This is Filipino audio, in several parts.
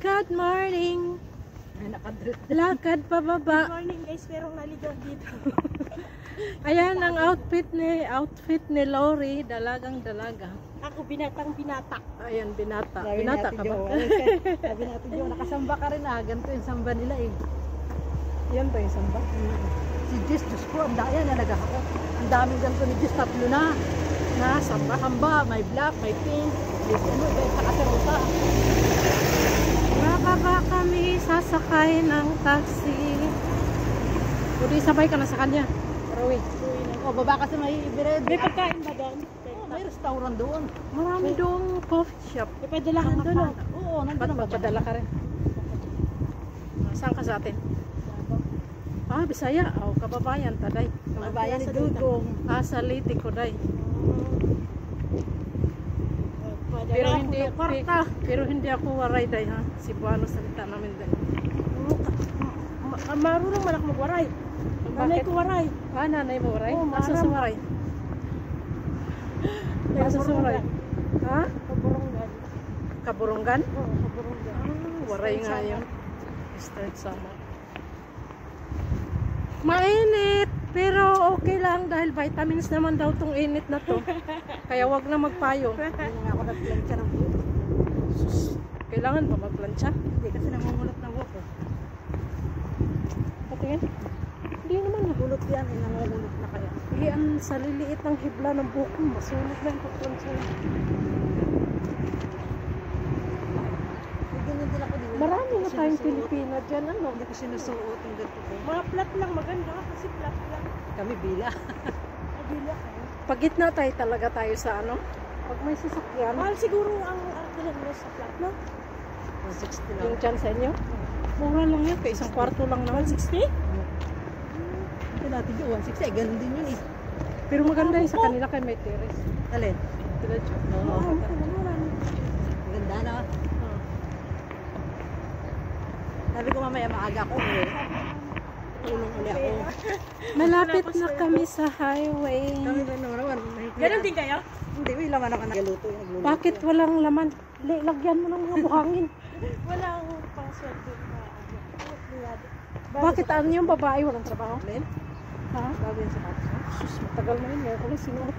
Good morning. Nakadrip. Lakad pababa. Good morning guys, merong naligaw dito. Ayan ang outfit ni Lori, dalagang dalaga. Ako binatang binata. Ayan, binata. Sabi Binata natin ka ba? Sabi natin Jo, nakasamba ka rin ah. Ganito yung samba nila eh. Yan to yung samba. Si Jess, Diyos ko, ang daya na nagahakot. Ang daming ganito ni Jess, tatlo na. Samba, may black, may pink, may ano, may kakasaruta. Bababa kami, sasakay ng taxi. O di sabay ka na sa kanya. Rawi. O, baba kasi may ibired. May pagkain ba doon? May restaurant doon. Marami doong coffee shop. May padalahan doon. Oo, nandun Ba't ang magpadala ka rin? Saan ka sa atin? Ah, Bisaya. Oh, kababayan, taday. Kababayan ni Dugong. Ah, sa Liti ko, day. Pero hindi ako waray, day, ha? Cebuano salita namin, day. Marunong malak magwaray. Nanay ko waray. Ah, nanay mo waray? Oo, Asa sa waray? Asa sa waray? Ha? Kaburungan. Kaburungan? Oo, kaburungan. Ah, waray nga yun. Start summer. Mainit, pero okay lang dahil vitamins naman daw tong init na to. Kaya wag na magpayong. Hindi na nga ako nagplansya ng buhok. Kailangan ba magplansya? Hindi kasi namumulot ng buhok eh. Patingin? Hindi naman na. Bulot yan, namumulot na kaya. Iyan sa liliit ng hibla ng buhok mo. Masulit lang pagplansya. Hindi ako din. Marami na tayong Pilipina dyan. Ano? Hindi ko sinusuot yung ganito ko. Mga flat lang maganda kasi flat lang. Kami bila. Kabila kayo. Pag gitna tayo talaga tayo sa ano? Pag may sasakyan. Mahal siguro ang arkilan mo sa flat, no? 160 lang. Yung dyan sa inyo? Mura lang yun. Kaya isang kwarto lang naman. 160? Ito natin yung 160. Eh, ganun din yun eh. Pero maganda yun sa kanila kay may terrace. Alin? Diretso. Oo. Ganda na. Sabi ko mamaya maaga ako eh. Tulong ulit ako. Malapit na kami sa highway. Kami ba naman? Ganun din kayo? Hindi, may laman ako nagaluto. Nagluluto. Bakit walang laman? Lagyan mo ng mga buhangin. Wala akong pang-sweldo na Bakit ano yung babae walang trabaho? Alin? Ha? Bago yung sapatos mo? Sus, matagal na yun. Meron ulit sinuot.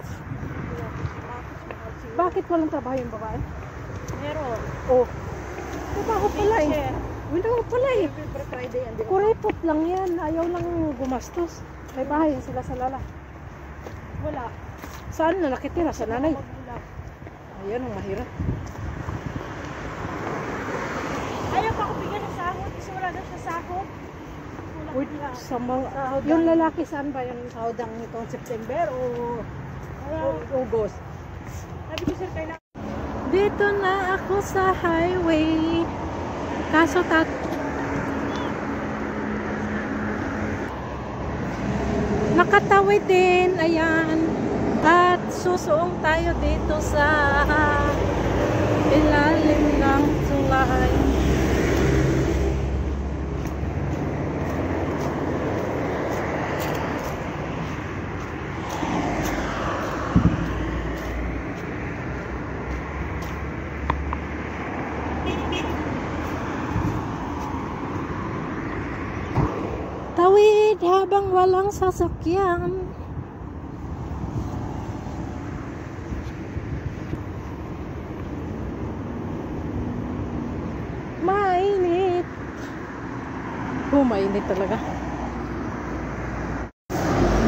Bakit walang trabaho yung babae? Meron. Oh. Trabaho pala eh. Wala pala eh. Every Friday, hindi ko. Kuripot lang yan. Ayaw lang gumastos. May bahay sila sa lala. Wala. Saan na nakitira? Sa nanay. Magulang. Ayan ang mahirap. Ayaw pa ako bigyan ng sahod kasi wala daw siya sahod. Uy, sa mga... Yung lalaki saan ba yung... Saudang itong September o Ayaw. August. Sabi ko sir, kailangan. Dito na ako sa highway. Kaso nakatawid din. Ayan. At susuong tayo dito sa ilalim ng tulay. Tawid habang walang sasakyan. Mainit. Oh, mainit talaga.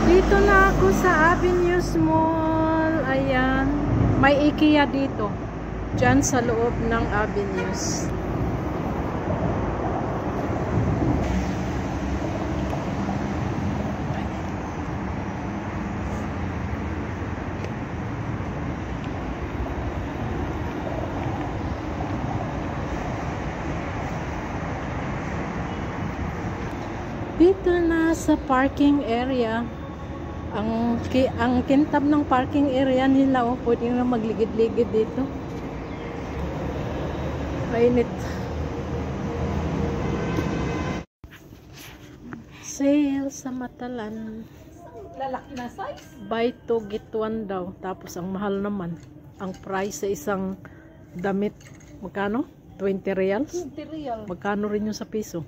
Dito na ako sa Avenues Mall. Ayan. May IKEA dito. Diyan sa loob ng Avenues. Dito na sa parking area. Ang kintab ng parking area nila, oh, pwede na magligid-ligid dito. Mainit. Sale sa Matalan. Lalaki na size. Buy 2 get 1 daw. Tapos ang mahal naman. Ang price sa isang damit. Magkano? 20 reals? Material. Magkano rin yung sa piso?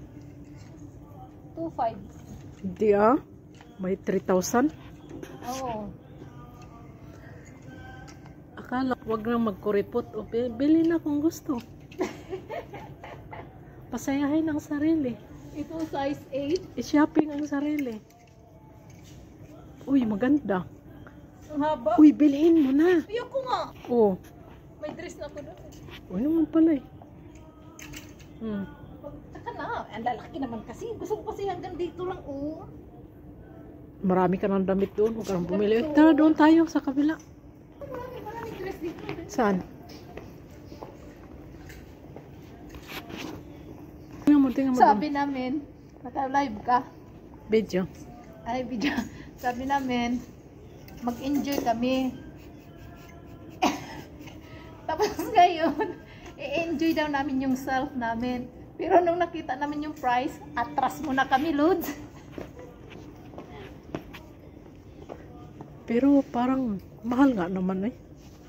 2.5. Hindi may 3,000. Oo. Akala, wag na magkuripot. O, bili na kung gusto. Pasayahin ang sarili. Ito size 8. I-shopping ang sarili. Uy, maganda. Ang haba. Uy, bilhin mo na. Ayoko nga. Oh. May dress na ako doon. Uy naman pala eh. Tsaka na, ang lalaki naman kasi. Gusto ko kasi hanggang dito lang, oh. Marami ka ng damit doon. Huwag ka nang bumili. Tara, doon tayo sa kabila. Marami dress dito. Saan? Tingnan mo Sabi namin, naka-live ka. video. Ay, video. Sabi namin, mag-enjoy kami. Tapos ngayon, i-enjoy daw namin yung self namin. Pero nung nakita namin yung price, atras muna kami, Lods. Pero parang mahal nga naman eh.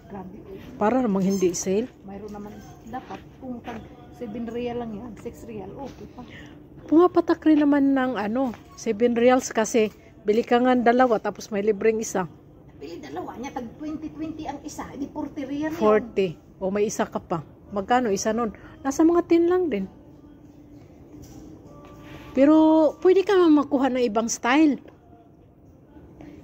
Grabe. Para namang hindi sale. Mayroon naman dapat kung tag 7 real lang yan, 6 real, okay pa. Pumapatak rin naman ng 7 reals kasi bili ka nga dalawa tapos may libreng isa. Pili dalawa niya, tag 20-20 ang isa, hindi 40 real yun. 40. O may isa ka pa. Magkano isa nun? Nasa mga 10 lang din. Pero pwede ka makuha ng ibang style.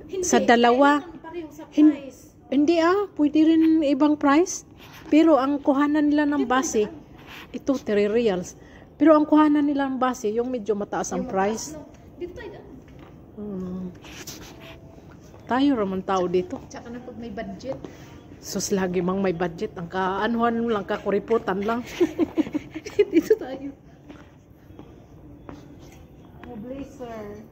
Hindi, Sa dalawa. kailangan pareho sa Hin- price. Hindi pwede rin ibang price. Pero ang kuhanan nila ng base, ito 3 reals. Pero ang kuhanan nila ng base, yung medyo mataas ang Yung price. mataas, no? Dito tayo. Tayo raman tao dito. Tsaka na pag may budget. Sus, lagi mang may budget. Ang kaanuhan mo lang, kakuriputan lang. Dito tayo. May blazer.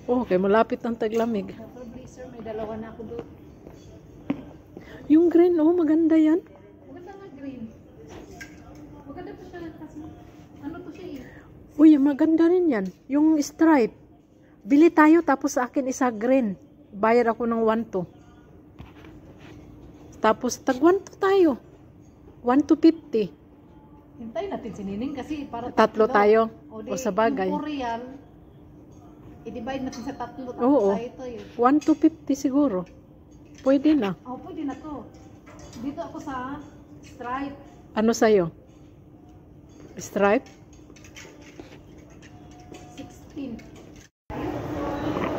Oh, kay malapit ang taglamig. May blazer, may dalawa na ako doon. Yung green, maganda yan. Maganda nga green. Maganda pa siya kasi. Ano to siya eh? Uy, maganda rin yan. Yung stripe. Bili tayo tapos sa akin isa green. Bayad ako ng 1-2. Tapos tag 1-2 tayo. 1-50. Hintayin natin si Nining kasi para Tatlo tayo. O O sa bagay. Yung 4 real, i-divide natin sa tatlo. Tapos Oo. tayo ito yun. 1-50 siguro. Pwede na. Oh, pwede na to. Dito ako sa stripe. Ano sa'yo? Stripe? 16.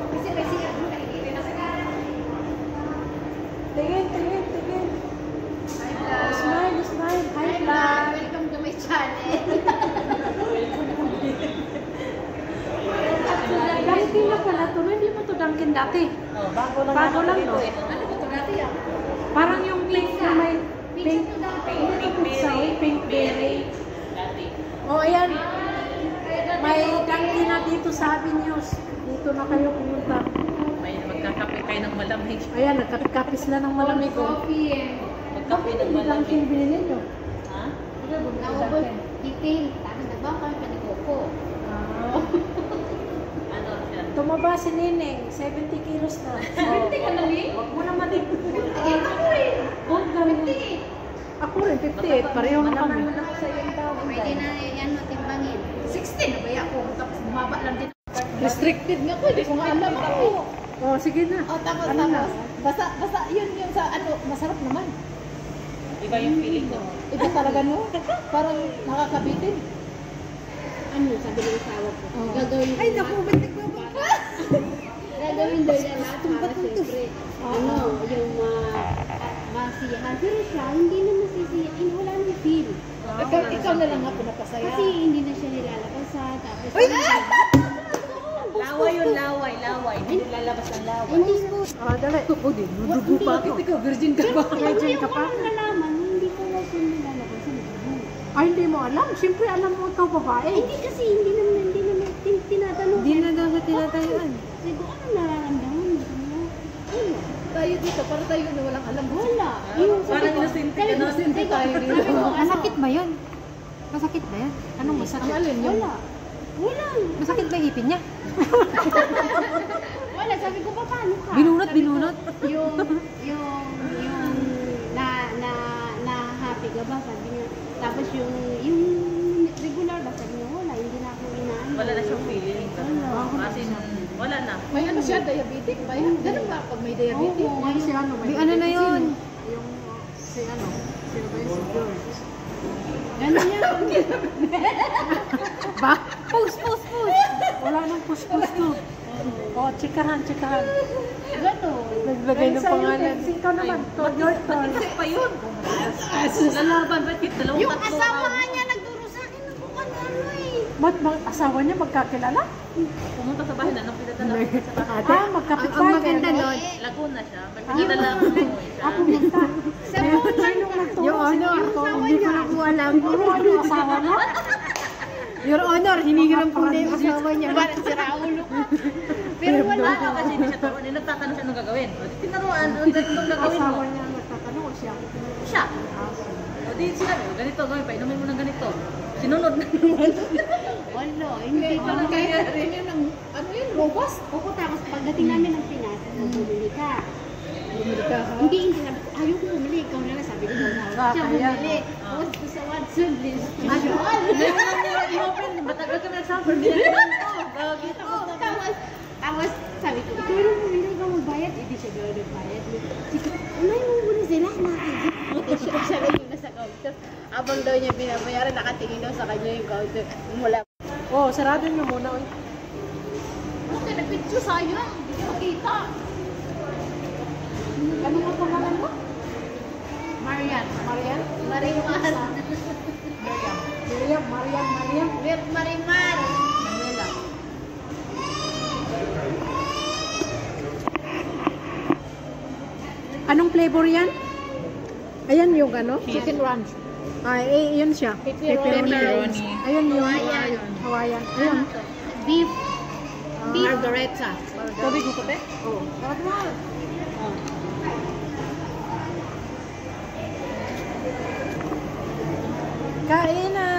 Kasi may siya doon nakikita na sa kanan. Tingin. Smile. Hi vlog! Welcome to my channel. Dunkin na pala to. Hindi mo to Dunkin dati. Bago lang to. Ano ba ito dati ah? Parang yung pink na may pink. Pink berry. Oh, ayan. May Dunkin na dito sa Avenues. Dito na kayo pumunta. May magkakape kayo ng malamig. Ayan, nagkakape sila ng malamig. Coffee eh. Magkape ng Dunkin malamig. binili nyo. Ha? Naubos. Detail. Tangan na ba kami panigoko? Ano siya? Tumaba si Neneng, 70 kilos na. 70 ka na rin? Huwag mo naman eh. Ako rin. Huwag kami. Ako rin, 58. Pareho na kami. Pwede na yan matimbangin. 16 na ba ako? Tapos bumaba lang din. Restricted nga po. Hindi ko nga alam ako. Oh, sige na. Oh, tapos, Ano na? Basta yun yung sa ano, masarap naman. Iba yung feeling ko. Iba talaga no? Parang nakakabitin. Ano, sabi ng asawa ko, Oh. gagawin Ay, naku, ba't nagbabaka? gagawin daw niya lahat para siyempre, ano, yung masiyahan. Pero siya, hindi na masisiyahan, wala nang feel. Ikaw na lang nga pinapasaya. Kasi hindi na siya nilalakasan, tapos Laway. Hindi lalabas ng laway. hindi ko, Dali. Oh, di. Dudugo pa ako. Ikaw, virgin ka ba? Virgin ka pa? ko nalaman, hindi ko na siya nilalakasan. Ay, hindi mo alam. Siyempre, alam mo ikaw babae. Hindi kasi, hindi naman tinatanong. Hindi na daw sa tinatayuan. Siguro, ano nararamdaman mo? Wala. Tayo dito, para tayo na walang alam. Wala. Yung Parang inosente ka na. Inosente tayo dito. Sabi ko, Masakit ba yun? Masakit ba yan? Anong Ang masakit? alin yun? Wala. Wala. Masakit ba yung ipin niya? Wala. Sabi ko, paano ka? Binunot? Yung na happy ka ba? Sabi niya. Tapos yung siya, diabetic ba yun? Ganun ba pag may diabetic? Oo, may si ano. May ano na yun? Yung si ano. Sino ba yun? Si George. Ganun yan. Ba? Post. Wala nang push-push to. Oh, tsikahan. Ganun. Naglagay ng pangalan. Ikaw naman. To, George. Pa yun. Lalaban, bakit? Dalawang Yung tatlo asawa round. niya nagturo sa akin ng kung ano eh. Asawa niya magkakilala? Pumunta sa bahay na, nang pinadala ko sa bahay. Ah, magkapit Ang maganda nun, Laguna siya. Magpinadala ko siya. Ako minta. Sinong nagturo? Your Honor, hindi ko na po alam. Ano yung asawa mo? Your Honor, hinihiram po na yung asawa niya. Parang si Raulo ka. Pero wala. Ano kasi hindi siya turuan. Nagtatanong siya nung gagawin. O di tinaruan. Ano ganitong gagawin mo? Asawa niya nagtatanong o siya? Siya. O di sinabi, o ganito gawin pa. Inumin mo ng ganito. Sinunod na naman. Wala, hindi ko lang Kaya rin yun ng, ano yun, robust. Oo, tapos pagdating namin ng Pinas, bumili ka. Bumili ka, ha? Hindi, sabi ko, ayaw ko bumili. Ikaw na lang, sabi ko, siya bumili. Tapos sa Watson list. Manual. Matagal kami nag-suffer. Binili ko ito. Tapos, sabi ko, ikaw rin bumili, ikaw magbayad. Hindi siya gawin nagbayad. Sige, umay mo muna sila. Siya rin yung nasa counter. Abang daw niya binabayaran, nakatingin daw sa kanya yung counter. Mula. Oh, sarado niyo muna. Oy. Okay, nag-picture sayang. Hindi ko makita. Ano nga pangalan mo? Marian. Marian? Marimar. Marian. Marimar. Manuela. Anong flavor yan? Ayan yung ano? Chicken ranch. Ay, yun siya. Pepperoni. Ayun yung Hawaiian. Hawaiian. Ayun. Beef. Margarita. Tubig mo kape? Oh. Kain na!